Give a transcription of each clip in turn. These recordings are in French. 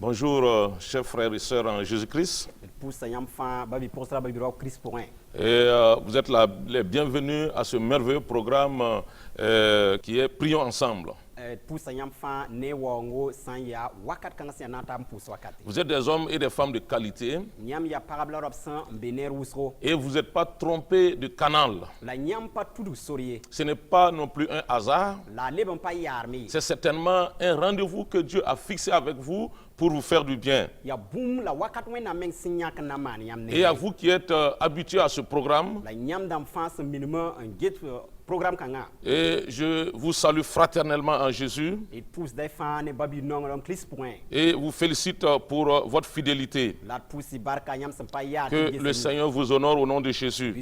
Bonjour, chers frères et sœurs en Jésus-Christ. Et vous êtes les bienvenus à ce merveilleux programme qui est Prions ensemble. Vous êtes des hommes et des femmes de qualité et vous n'êtes pas trompés de canal. Ce n'est pas non plus un hasard, c'est certainement un rendez-vous que Dieu a fixé avec vous pour vous faire du bien. Et à vous qui êtes habitués à ce programme, et je vous salue fraternellement en Jésus et vous félicite pour votre fidélité. Que le Seigneur vous honore au nom de Jésus.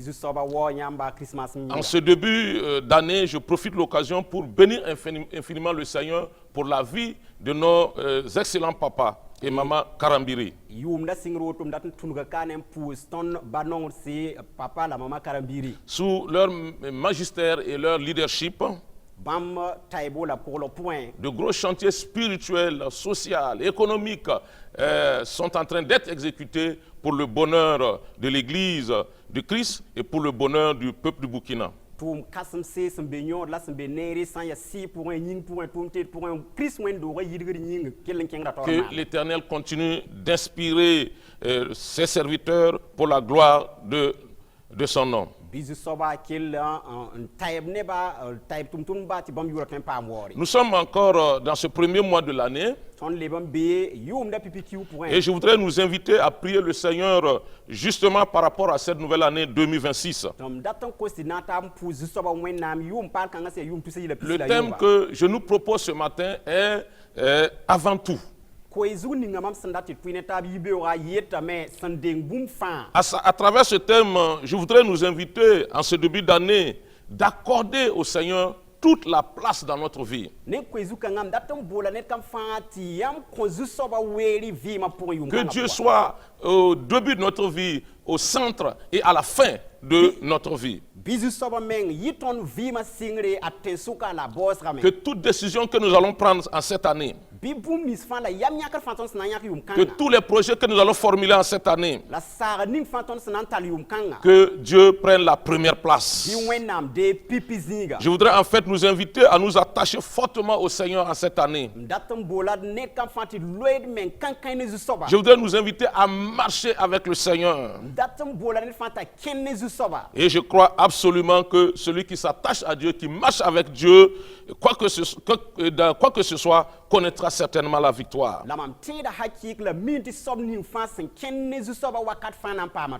En ce début d'année, je profite de l'occasion pour bénir infiniment le Seigneur pour la vie de nos excellents papas et maman Karambiri. Sous leur magistère et leur leadership, de gros chantiers spirituels, sociaux, économiques sont en train d'être exécutés pour le bonheur de l'Église de Christ et pour le bonheur du peuple du Burkina. Que l'Éternel continue d'inspirer ses serviteurs pour la gloire de son nom. Nous sommes encore dans ce premier mois de l'année et je voudrais nous inviter à prier le Seigneur justement par rapport à cette nouvelle année 2026. Le thème que je nous propose ce matin est avant tout. À travers ce thème, je voudrais nous inviter en ce début d'année d'accorder au Seigneur toute la place dans notre vie. Que Dieu soit au début de notre vie, au centre et à la fin de notre vie. Que toute décision que nous allons prendre en cette année, que tous les projets que nous allons formuler en cette année, que Dieu prenne la première place. Je voudrais en fait nous inviter à nous attacher fortement au Seigneur en cette année. Je voudrais nous inviter à marcher avec le Seigneur. Et je crois absolument que celui qui s'attache à Dieu, qui marche avec Dieu, quoi que ce soit, connaîtra certainement la victoire.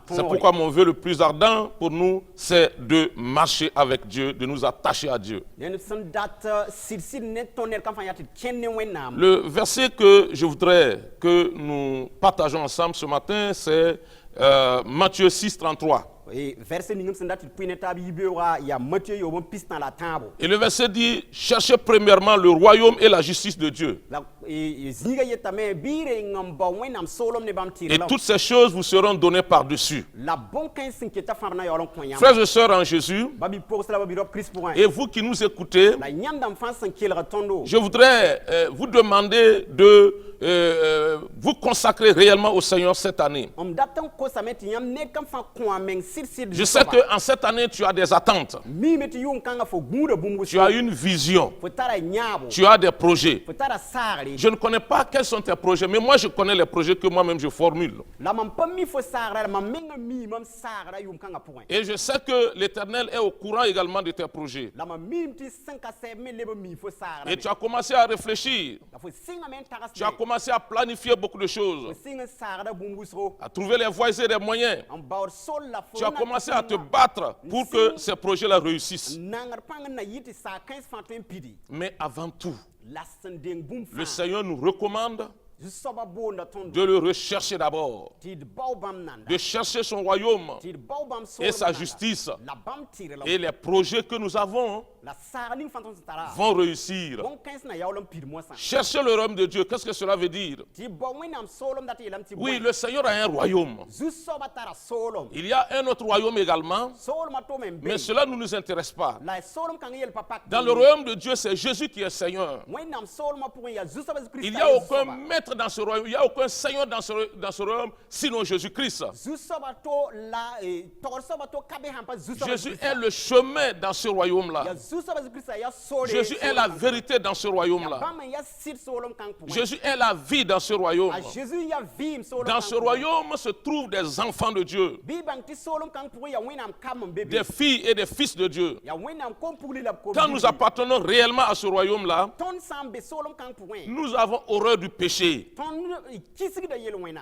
C'est pourquoi mon vœu le plus ardent pour nous, c'est de marcher avec Dieu, de nous attacher à Dieu. Le verset que je voudrais que nous partageons ensemble ce matin, c'est Matthieu 6, 33. Et le verset dit, cherchez premièrement le royaume et la justice de Dieu. Et toutes ces choses vous seront données par-dessus. Frères et sœurs en Jésus, et vous qui nous écoutez, je voudrais vous demander de vous consacrer réellement au Seigneur cette année. Je sais qu'en cette année, tu as des attentes. Tu as une vision. Tu as des projets. Je ne connais pas quels sont tes projets, mais moi je connais les projets que moi-même je formule. Et je sais que l'Éternel est au courant également de tes projets. Et tu as commencé à réfléchir. Tu as commencé à planifier beaucoup de choses. À trouver les voies et les moyens. Tu as commencé à te battre pour que ces projets-là réussissent. Mais avant tout, le Seigneur nous recommande de le rechercher d'abord, de chercher son royaume et sa justice. Et les projets que nous avons vont réussir. Chercher le royaume de Dieu, qu'est-ce que cela veut dire? Oui, le Seigneur a un royaume. Il y a un autre royaume également, mais cela ne nous intéresse pas. Dans le royaume de Dieu, c'est Jésus qui est Seigneur. Il n'y a aucun maître dans ce royaume, il n'y a aucun Seigneur dans ce royaume, sinon Jésus-Christ. Jésus est le chemin dans ce royaume-là. Jésus est la vérité dans ce royaume-là. Jésus est la vie dans ce royaume. Dans ce royaume se trouvent des enfants de Dieu, des filles et des fils de Dieu. Quand nous appartenons réellement à ce royaume-là, nous avons horreur du péché.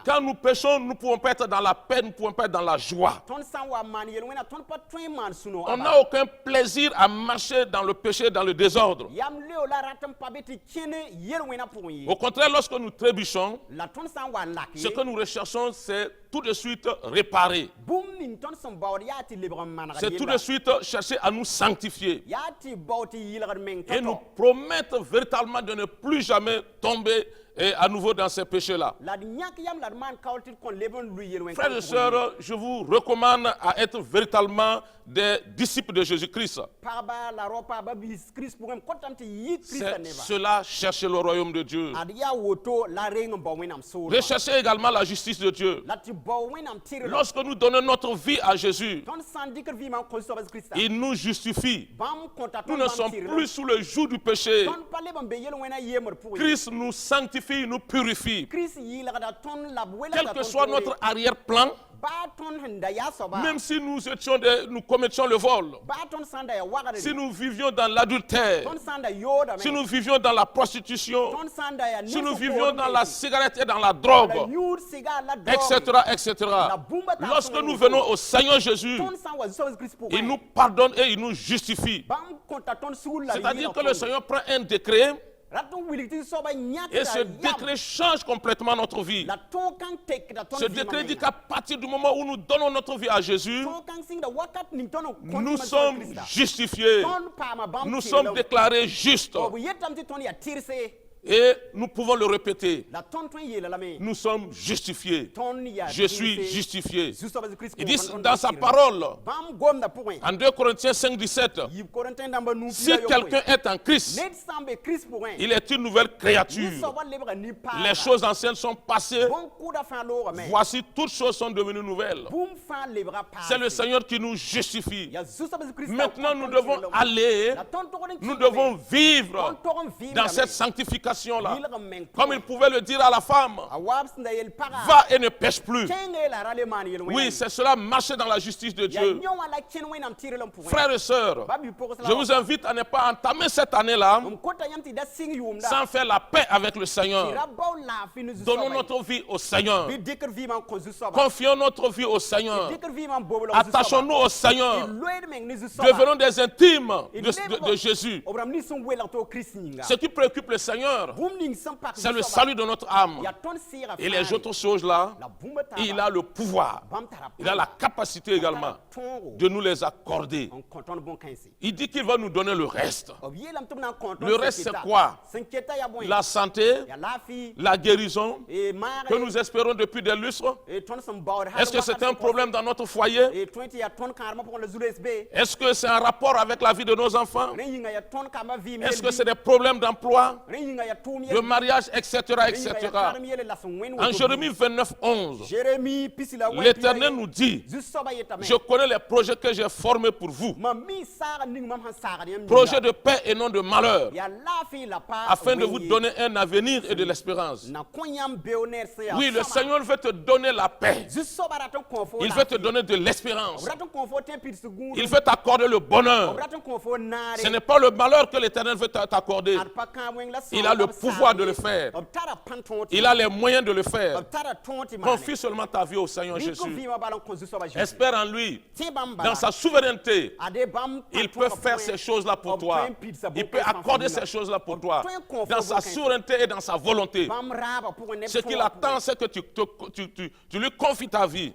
Quand nous péchons, nous ne pouvons pas être dans la paix, nous ne pouvons pas être dans la joie. On n'a aucun plaisir à marcher dans le péché, dans le désordre. Au contraire, lorsque nous trébuchons, ce que nous recherchons, c'est tout de suite réparer. C'est tout de suite chercher à nous sanctifier. Et nous promettre véritablement de ne plus jamais tomber à nouveau dans ces péchés-là. Frères et sœurs, je vous recommande à être véritablement des disciples de Jésus-Christ. C'est cela, chercher le royaume de Dieu. Rechercher également la justice de Dieu. Lorsque nous donnons notre vie à Jésus, il nous justifie. Nous ne sommes plus sous le joug du péché. Christ nous sanctifie, nous purifie. Quel que soit notre arrière-plan, même si nous commettions le vol, si nous vivions dans l'adultère, si nous vivions dans la prostitution, si nous vivions dans la cigarette et dans la drogue, etc., etc. Lorsque nous venons au Seigneur Jésus, il nous pardonne et il nous justifie. C'est-à-dire que le Seigneur prend un décret et ce décret change complètement notre vie. Ce décret dit qu'à partir du moment où nous donnons notre vie à Jésus, nous sommes justifiés, nous sommes déclarés justes. Et nous pouvons le répéter. Nous sommes justifiés. Je suis justifié. Il dit dans sa parole, en 2 Corinthiens 5, 17, si quelqu'un est en Christ, il est une nouvelle créature. Les choses anciennes sont passées. Voici, toutes choses sont devenues nouvelles. C'est le Seigneur qui nous justifie. Maintenant, nous devons aller, nous devons vivre dans cette sanctification. Là. Comme il pouvait le dire à la femme, va et ne pêche plus. Oui, c'est cela, marcher dans la justice de Dieu. Frères et sœurs, je vous invite à ne pas entamer cette année-là sans faire la paix avec le Seigneur. Donnons notre vie au Seigneur. Confions notre vie au Seigneur. Attachons-nous au Seigneur. Devenons des intimes de Jésus. Ce qui préoccupe le Seigneur, c'est le salut de notre âme. Et les autres choses-là, il a le pouvoir. Il a la capacité également de nous les accorder. Il dit qu'il va nous donner le reste. Le reste, c'est quoi? La santé, la guérison, que nous espérons depuis des lustres. Est-ce que c'est un problème dans notre foyer? Est-ce que c'est un rapport avec la vie de nos enfants? Est-ce que c'est des problèmes d'emploi, de mariage, etc., etc. En Jérémie 29, 11, l'Éternel nous dit, je connais les projets que j'ai formés pour vous, projets de paix et non de malheur, afin de vous donner un avenir et de l'espérance. Oui, le Seigneur veut te donner la paix. Il veut te donner de l'espérance. Il veut t'accorder le bonheur. Ce n'est pas le malheur que l'Éternel veut t'accorder. Il a a le pouvoir de le faire. Il a les moyens de le faire. Confie seulement ta vie au Seigneur Jésus. Espère en lui. Dans sa souveraineté, il peut faire ces choses-là pour toi. Il peut accorder ces choses-là pour toi. Dans sa souveraineté et dans sa volonté. Ce qu'il attend, c'est que tu lui confies ta vie.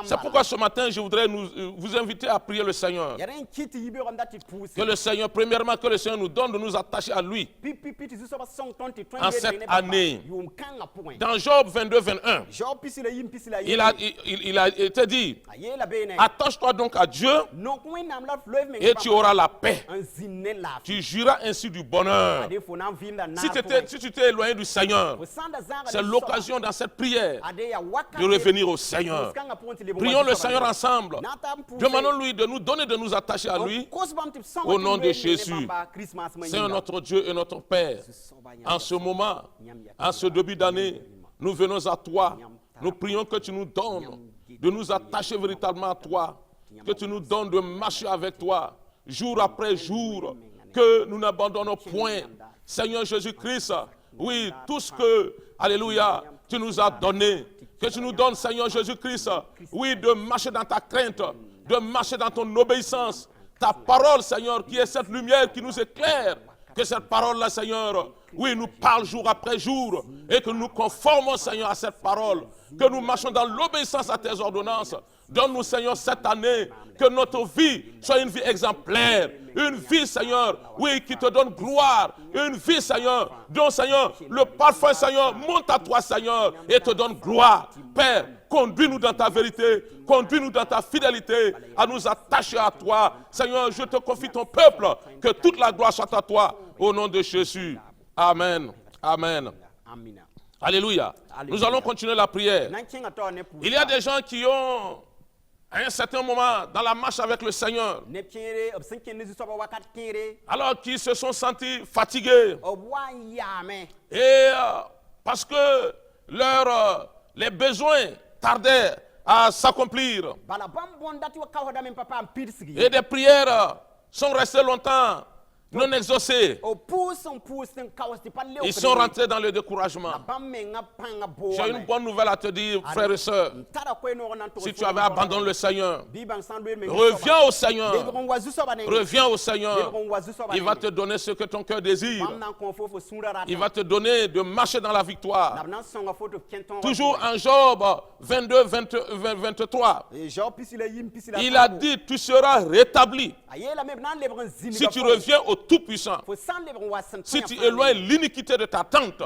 C'est pourquoi ce matin, je voudrais vous inviter à prier le Seigneur. Que le Seigneur, premièrement, que le Seigneur nous donne de nous attacher à lui. En cette année, dans Job 22, 21, il a été dit, attache-toi donc à Dieu et tu auras la paix. Tu juras ainsi du bonheur. Si tu t'es éloigné du Seigneur, c'est l'occasion dans cette prière de revenir au Seigneur. Prions le Seigneur ensemble. Demandons-lui de nous donner de nous attacher à lui au nom de Jésus. Seigneur notre Dieu et notre Père, en ce moment, en ce début d'année, nous venons à toi. Nous prions que tu nous donnes de nous attacher véritablement à toi, que tu nous donnes de marcher avec toi, jour après jour, que nous n'abandonnons point. Seigneur Jésus-Christ, oui, tout ce que, alléluia, tu nous as donné, que tu nous donnes, Seigneur Jésus-Christ, oui, de marcher dans ta crainte, de marcher dans ton obéissance. Ta parole, Seigneur, qui est cette lumière qui nous éclaire, que cette parole-là, Seigneur, oui, nous parle jour après jour, et que nous conformons, Seigneur, à cette parole, que nous marchons dans l'obéissance à tes ordonnances. Donne-nous, Seigneur, cette année, que notre vie soit une vie exemplaire, une vie, Seigneur, oui, qui te donne gloire, une vie, Seigneur, dont, Seigneur, le parfum, Seigneur, monte à toi, Seigneur, et te donne gloire. Père, conduis-nous dans ta vérité, conduis-nous dans ta fidélité, à nous attacher à toi. Seigneur, je te confie ton peuple, que toute la gloire soit à toi, au nom de Jésus. Amen. Amen. Alléluia. Nous allons continuer la prière. Il y a des gens qui ont, à un certain moment, dans la marche avec le Seigneur, alors qu'ils se sont sentis fatigués. Et parce que les besoins tardaient à s'accomplir. Et des prières sont restées longtemps non exaucés. Ils sont rentrés dans le découragement. J'ai une bonne nouvelle à te dire, frères et sœurs. Si tu avais abandonné le Seigneur, reviens au Seigneur. Reviens au Seigneur. Il va te donner ce que ton cœur désire. Il va te donner de marcher dans la victoire. Toujours en Job 22, 23. Il a dit, tu seras rétabli. Si tu reviens au Tout-Puissant, si tu éloignes l'iniquité de ta tente.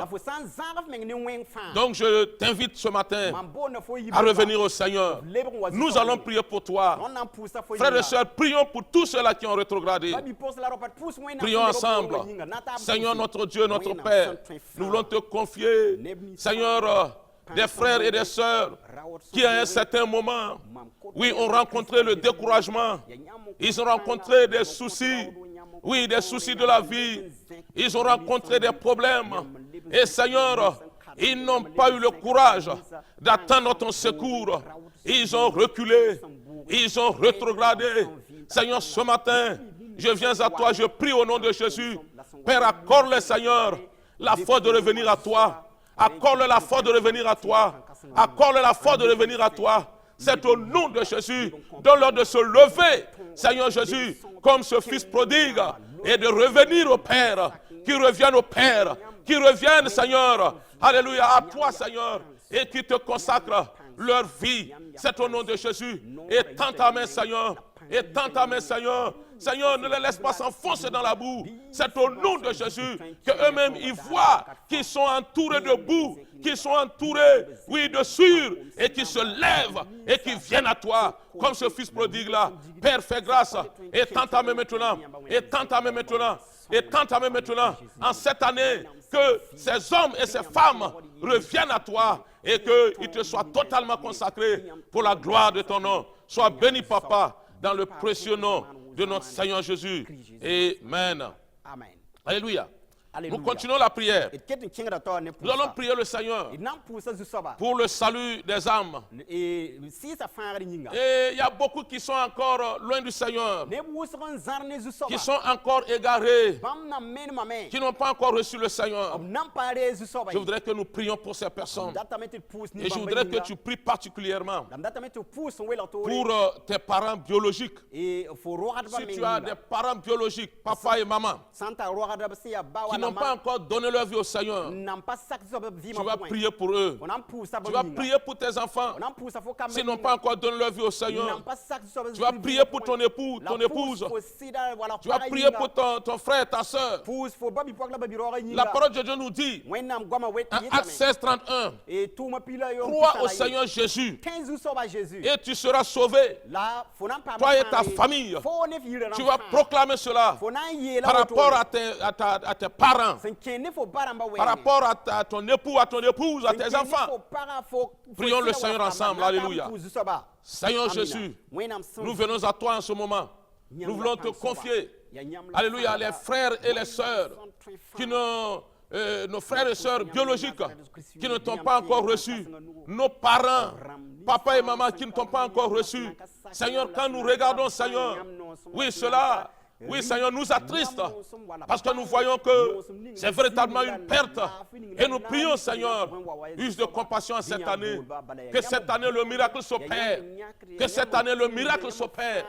Donc je t'invite ce matin à revenir au Seigneur. Nous allons prier pour toi. Frères et sœurs, prions pour tous ceux-là qui ont rétrogradé. Prions ensemble. Seigneur notre Dieu, notre Père, nous voulons te confier, Seigneur, des frères et des sœurs qui à un certain moment, oui, ont rencontré le découragement. Ils ont rencontré des soucis. Oui, des soucis de la vie. Ils ont rencontré des problèmes. Et Seigneur, ils n'ont pas eu le courage d'attendre ton secours. Ils ont reculé. Ils ont rétrogradé. Seigneur, ce matin, je viens à toi. Je prie au nom de Jésus. Père, accorde-le, Seigneur, la force de revenir à toi. Accorde-le la force de revenir à toi. Accorde-le la force de revenir à toi. C'est au nom de Jésus. Donne-leur de se lever, Seigneur Jésus, comme ce fils prodigue, et de revenir au Père, qui reviennent au Père, qui reviennent, Seigneur, alléluia, à toi, Seigneur, et qui te consacrent leur vie. C'est au nom de Jésus. Étends ta main, Seigneur. Étends ta main, Seigneur. Seigneur, ne les laisse pas s'enfoncer dans la boue. C'est au nom de Jésus qu'eux-mêmes, ils voient qu'ils sont entourés de boue, qu'ils sont entourés, oui, de sueur, et qu'ils se lèvent et qu'ils viennent à toi, comme ce fils prodigue-là. Père, fais grâce. Étends ta main maintenant. Étends ta main maintenant. Étends ta main maintenant. En cette année, que ces hommes et ces femmes reviennent à toi et qu'ils te soient totalement consacrés pour la gloire de ton nom. Sois béni, Papa, dans le précieux nom de notre Seigneur Jésus. Amen. Alléluia. Nous continuons la prière. Nous allons prier le Seigneur pour le salut des âmes. Et il y a beaucoup qui sont encore loin du Seigneur, qui sont encore égarés, qui n'ont pas encore reçu le Seigneur. Je voudrais que nous prions pour ces personnes. Et je voudrais que tu pries particulièrement pour tes parents biologiques. Si tu as des parents biologiques, papa et maman, qui n'ont pas encore donné leur vie au Seigneur, tu vas prier pour eux. Tu vas prier pour tes enfants, s'ils n'ont pas encore donné leur vie au Seigneur. Tu vas prier pour ton époux, ton épouse. Tu vas prier pour ton frère, ta soeur. La parole de Dieu nous dit, en Actes 16, 31, crois au Seigneur Jésus et tu seras sauvé, toi et ta famille. Tu vas proclamer cela par rapport à tes parents, par rapport à ton époux, à ton épouse, à tes enfants. Prions le Seigneur ensemble. Alléluia. Seigneur Jésus, nous venons à toi en ce moment. Nous voulons te confier, alléluia, les frères et les sœurs, nos frères et sœurs biologiques qui ne t'ont pas encore reçu, nos parents, papa et maman qui ne t'ont pas encore reçu. Seigneur, quand nous regardons, Seigneur, oui, cela, oui, Seigneur, nous attriste parce que nous voyons que c'est véritablement une perte. Et nous prions, Seigneur, use de compassion cette année. Que cette année, le miracle s'opère. Que cette année, le miracle s'opère.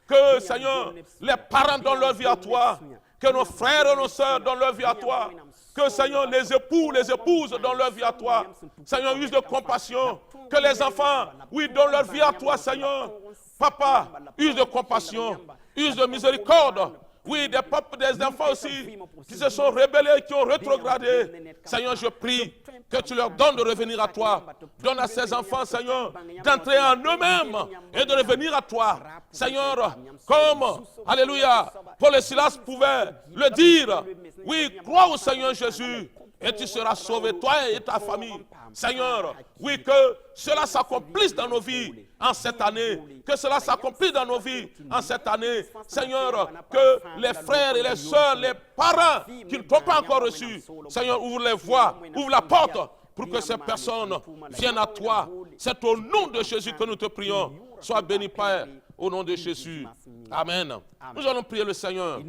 Que, Seigneur, les parents donnent leur vie à toi. Que nos frères et nos sœurs donnent leur vie à toi. Que, Seigneur, les époux, les épouses donnent leur vie à toi. Seigneur, use de compassion. Que les enfants, oui, donnent leur vie à toi, Seigneur. Papa, use de compassion. Use de miséricorde. Oui, des enfants aussi qui se sont rebellés, qui ont rétrogradé. Seigneur, je prie que tu leur donnes de revenir à toi. Donne à ces enfants, Seigneur, d'entrer en eux-mêmes et de revenir à toi. Seigneur, comme, alléluia, Paul et Silas pouvaient le dire. Oui, crois au Seigneur Jésus et tu seras sauvé, toi et ta famille. Seigneur, oui, que cela s'accomplisse dans nos vies en cette année. Que cela s'accomplisse dans nos vies en cette année. Seigneur, que les frères et les sœurs, les parents qui ne t'ont pas encore reçu, Seigneur, ouvre les voies, ouvre la porte pour que ces personnes viennent à toi. C'est au nom de Jésus que nous te prions. Sois béni, Père, au nom de Jésus. Amen. Nous allons prier le Seigneur.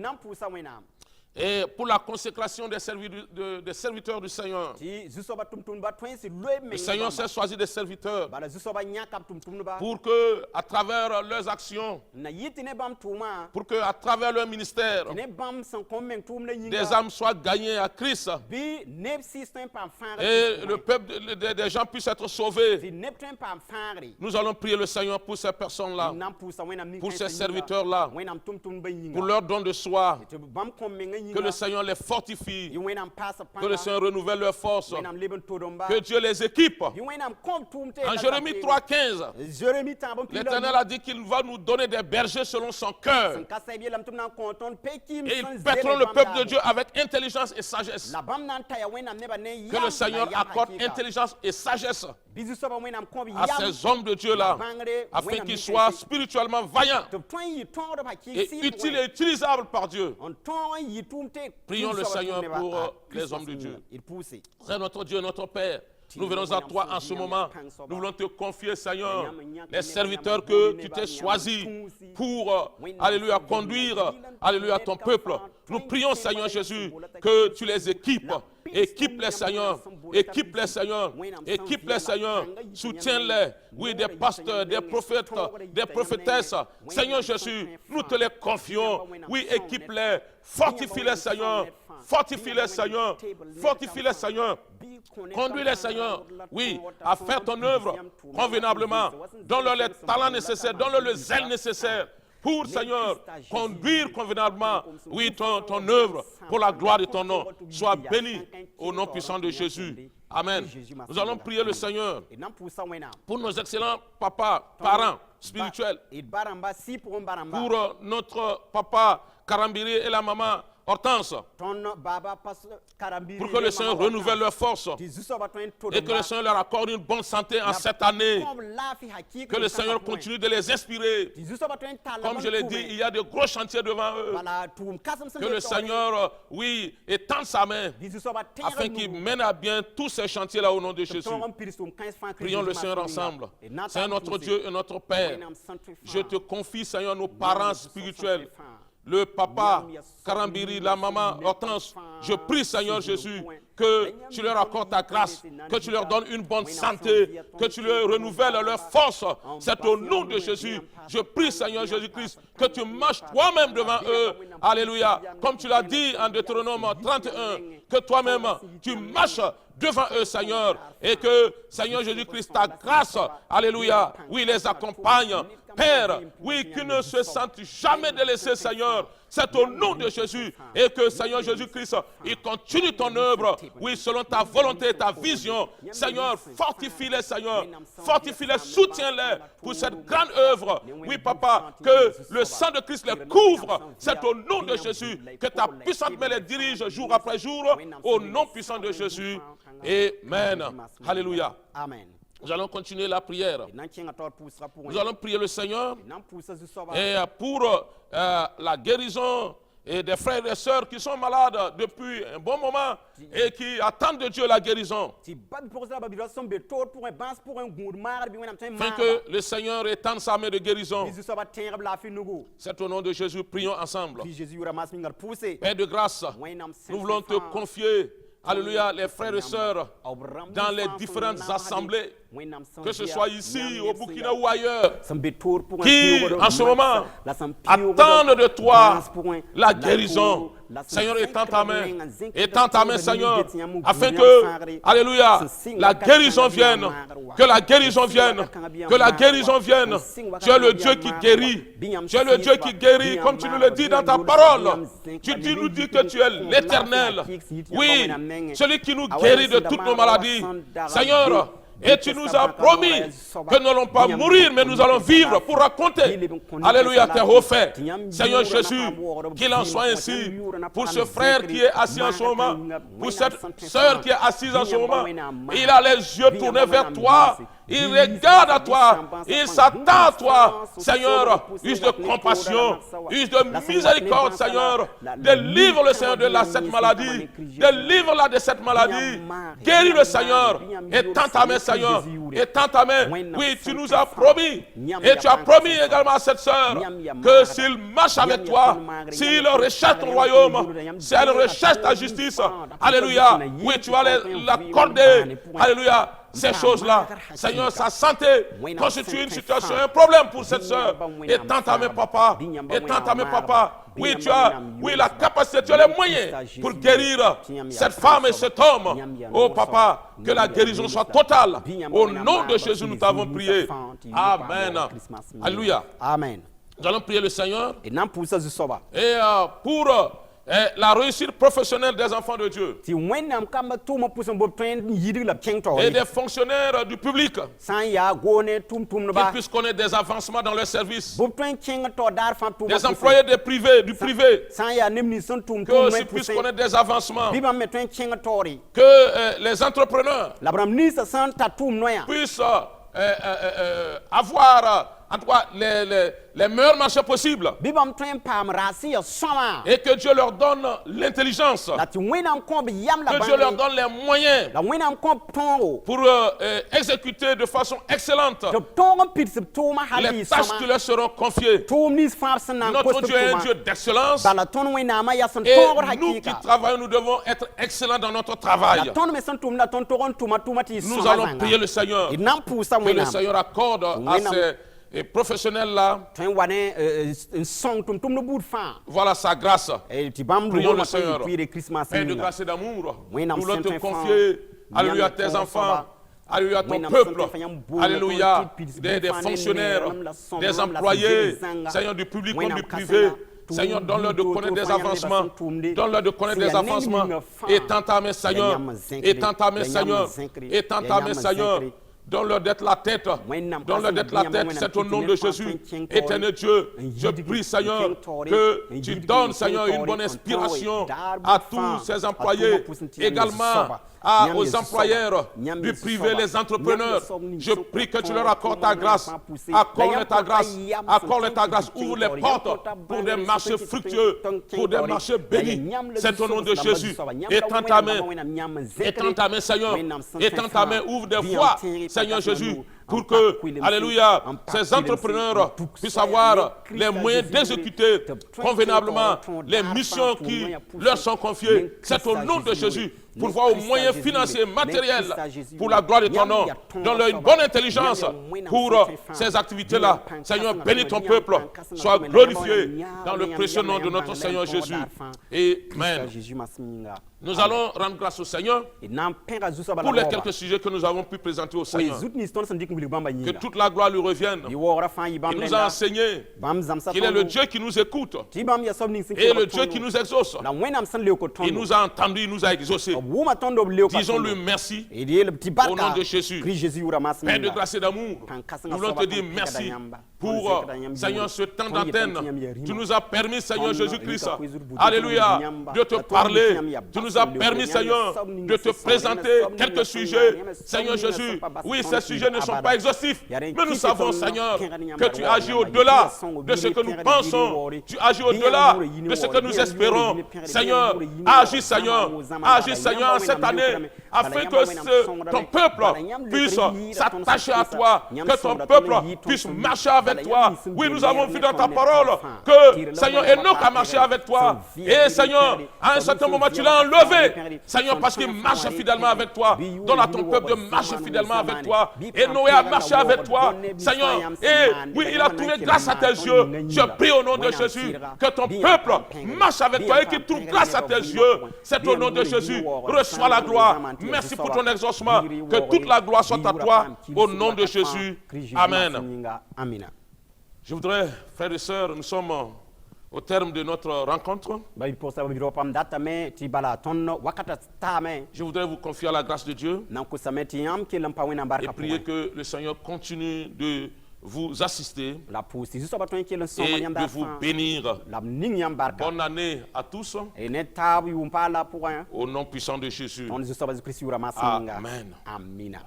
Et pour la consécration des serviteurs du Seigneur. Le Seigneur s'est choisi des serviteurs pour que, à travers leurs actions, pour que, à travers leur ministère, des âmes soient gagnées à Christ. Et le peuple des gens puissent être sauvés. Nous allons prier le Seigneur pour ces personnes-là, pour ces serviteurs-là, pour leur don de soi. Que le Seigneur les fortifie, que le Seigneur renouvelle leurs forces, que Dieu les équipe. En Jérémie 3,15, l'Éternel a dit qu'il va nous donner des bergers selon son cœur. Et ils paîtront le peuple de Dieu avec intelligence et sagesse. Que le Seigneur accorde intelligence et sagesse à ces hommes de Dieu-là, afin qu'ils soient spirituellement vaillants et utiles et utilisables par Dieu. Prions le Seigneur pour les hommes de Dieu. C'est notre Dieu, notre Père. Nous venons à toi en ce moment. Nous voulons te confier, Seigneur, les serviteurs que tu t'es choisis pour, alléluia, conduire, alléluia, ton peuple. Nous prions, Seigneur Jésus, que tu les équipes. Équipe les Seigneurs, équipe les Seigneurs, équipe les Seigneurs, soutiens-les, oui, des pasteurs, des prophètes, des prophétesses. Seigneur Jésus, nous te les confions, oui, équipe-les, fortifie-les Seigneur, fortifie-les Seigneur, fortifie-les Seigneur, conduis-les Seigneur, oui, à faire ton œuvre convenablement, donne-leur les talents nécessaires, donne-leur le zèle nécessaire, pour, Seigneur, conduire convenablement, oui, ton œuvre, pour la gloire de ton nom. Sois béni au nom puissant de Jésus. Amen. Nous allons prier le Seigneur pour nos excellents papas, parents spirituels, pour notre papa Karambiri et la maman Hortense, pour que le Seigneur renouvelle leur force et que le Seigneur leur accorde une bonne santé en cette année. Que le Seigneur continue de les inspirer. Comme je l'ai dit, il y a de gros chantiers devant eux. Que le Seigneur, oui, étende sa main afin qu'il mène à bien tous ces chantiers-là au nom de Jésus. Prions le Seigneur ensemble. Seigneur notre Dieu et notre Père, je te confie, Seigneur, nos parents spirituels. Le papa, Karambiri, la maman, Hortense, je prie, Seigneur Jésus, que tu leur accordes ta grâce, que tu leur donnes une bonne santé, que tu leur renouvelles leur force. C'est au nom de Jésus. Je prie, Seigneur Jésus-Christ, que tu marches toi-même devant eux. Alléluia. Comme tu l'as dit en Deutéronome 31, que toi-même, tu marches devant eux, Seigneur, et que, Seigneur Jésus-Christ, ta grâce, alléluia, oui, les accompagne. Père, oui, qu'ils ne se sentent jamais délaissés, Seigneur. C'est au nom de Jésus. Et que, Seigneur Jésus-Christ, il continue ton œuvre, oui, selon ta volonté, ta vision. Seigneur, fortifie-les, Seigneur. Fortifie-les, soutiens-les pour cette grande œuvre. Oui, Papa, que le sang de Christ les couvre. C'est au nom de Jésus que ta puissante main les dirige jour après jour. Au nom puissant de Jésus. Amen. Alléluia. Amen. Nous allons continuer la prière. Nous allons prier le Seigneur et pour la guérison et des frères et sœurs qui sont malades depuis un bon moment et qui attendent de Dieu la guérison. Afin que le Seigneur étende sa main de guérison. C'est au nom de Jésus, prions ensemble. Père de grâce, nous voulons te confier, alléluia, les frères et sœurs dans les différentes assemblées, que ce soit ici, au Burkina ou ailleurs, qui en ce moment attendent de toi la guérison. Seigneur, étends ta main, Seigneur, afin que, alléluia, la guérison vienne, que la guérison vienne, que la guérison vienne. Tu es le Dieu qui guérit, tu es le Dieu qui guérit, comme tu nous le dis dans ta parole. Tu nous dis que tu es l'Éternel, oui, celui qui nous guérit de toutes nos maladies. Seigneur, et tu nous as promis que nous n'allons pas mourir, mais nous allons vivre pour raconter, alléluia, tes hauts faits. Seigneur Jésus, qu'il en soit ainsi pour ce frère qui est assis en ce moment, pour cette sœur qui est assise en ce moment. Il a les yeux tournés vers toi. Il regarde à toi, il s'attend à toi, Seigneur. Use de compassion, use de miséricorde, Seigneur. Délivre le Seigneur de cette maladie, délivre-la de cette maladie. Guéris le Seigneur, étends ta main, Seigneur, étends ta main. Oui, tu nous as promis, et tu as promis également à cette sœur que s'il marche avec toi, s'il recherche ton royaume, si elle recherche ta justice, alléluia, oui, tu vas l'accorder, alléluia. Ces choses-là, Seigneur, sa santé constitue une situation, un problème pour cette sœur. Étends ta main, papa. Étends ta main, papa. Oui, tu as, oui, la capacité, tu as les moyens pour guérir cette femme et cet homme. Oh, papa, que la guérison soit totale. Au nom de Jésus, nous t'avons prié. Amen. Alléluia. Amen. Nous allons prier le Seigneur. Et pour la réussite professionnelle des enfants de Dieu et des fonctionnaires du public, qu'ils puissent connaître des avancements dans leur service, des employés du privé, qu'ils puissent connaître des avancements, que les entrepreneurs puissent avoir en tout cas les meilleurs marchés possibles, et que Dieu leur donne l'intelligence, que Dieu leur donne les moyens pour exécuter de façon excellente les tâches qui leur seront confiées. Notre Dieu est un Dieu d'excellence, et nous qui travaillons, nous devons être excellents dans notre travail. Nous allons prier le Seigneur, que le Seigneur accorde à ces professionnels-là, voilà sa grâce. Prions le Seigneur. Père de grâce et d'amour, nous voulons te confier, alléluia, tes enfants, alléluia, ton peuple, alléluia, des fonctionnaires, des employés, Seigneur, du public comme du privé. Seigneur, donne-leur de connaître des avancements. Donne-leur de connaître des avancements. Étends ta main, Seigneur. Étends ta main, Seigneur. Étends ta main, Seigneur. Donne-leur d'être la tête. Donne-leur d'être la tête. C'est au nom de Jésus. Éternel Dieu, je prie, Seigneur, que tu donnes, Seigneur, une bonne inspiration à tous ces employés, également aux employeurs du privé, les entrepreneurs. Je prie que tu leur accordes ta grâce. Accorde ta grâce. Accorde ta grâce. Ouvre les portes pour des marchés fructueux, pour des marchés bénis. C'est au nom de Jésus. Étends ta main. Étends ta main, Seigneur. Étends ta main. Ouvre des voies, Seigneur Jésus, pour que, alléluia, ces entrepreneurs puissent avoir les moyens d'exécuter convenablement les missions qui leur sont confiées. C'est au nom de Jésus. Pour voir aux moyens financiers, matériels, pour la gloire de ton nom. Donne-leur une bonne intelligence pour ces activités-là. Seigneur, bénis ton peuple. Sois glorifié dans le précieux nom de notre Seigneur Jésus. Amen. Nous allons rendre grâce au Seigneur pour les quelques sujets que nous avons pu présenter au Seigneur. Que toute la gloire lui revienne. Il nous a enseigné qu'il est le Dieu qui nous écoute et le Dieu qui nous exauce. Il nous a entendus, il nous a exaucés. Disons-lui merci au nom de Jésus. Père de grâce et d'amour, nous voulons te dire merci pour, Seigneur, ce temps d'antenne. Tu nous as permis, Seigneur Jésus-Christ, alléluia, de te parler. Tu nous as permis, Seigneur, de te présenter quelques sujets. Seigneur Jésus, oui, ces sujets ne sont pas exhaustifs, mais nous savons, Seigneur, que tu agis au-delà de ce que nous pensons. Tu agis au-delà de ce que nous espérons. Seigneur, agis, Seigneur, agis, Seigneur, cette année, afin que ton peuple puisse s'attacher à toi, que ton peuple puisse marcher avec toi. Oui, nous avons vu dans ta parole que, Seigneur, Enoch a marché avec toi. Et, Seigneur, à un certain moment, tu l'as enlevé. Seigneur, parce qu'il marche fidèlement avec toi. Donne à ton peuple de marcher fidèlement avec toi. Et Noé a marché avec toi. Seigneur, et oui, il a trouvé grâce à tes yeux. Je prie au nom de Jésus que ton peuple marche avec toi et qu'il trouve grâce à tes yeux. C'est au nom de Jésus. Reçois la gloire. Merci pour ton exaucement. Que toute la gloire soit à toi. Au nom de Jésus. Amen. Je voudrais, frères et sœurs, nous sommes au terme de notre rencontre. Je voudrais vous confier à la grâce de Dieu et prier que le Seigneur continue de vous assister et de vous bénir. Bonne année à tous. Au nom puissant de Jésus. Amen. Amen.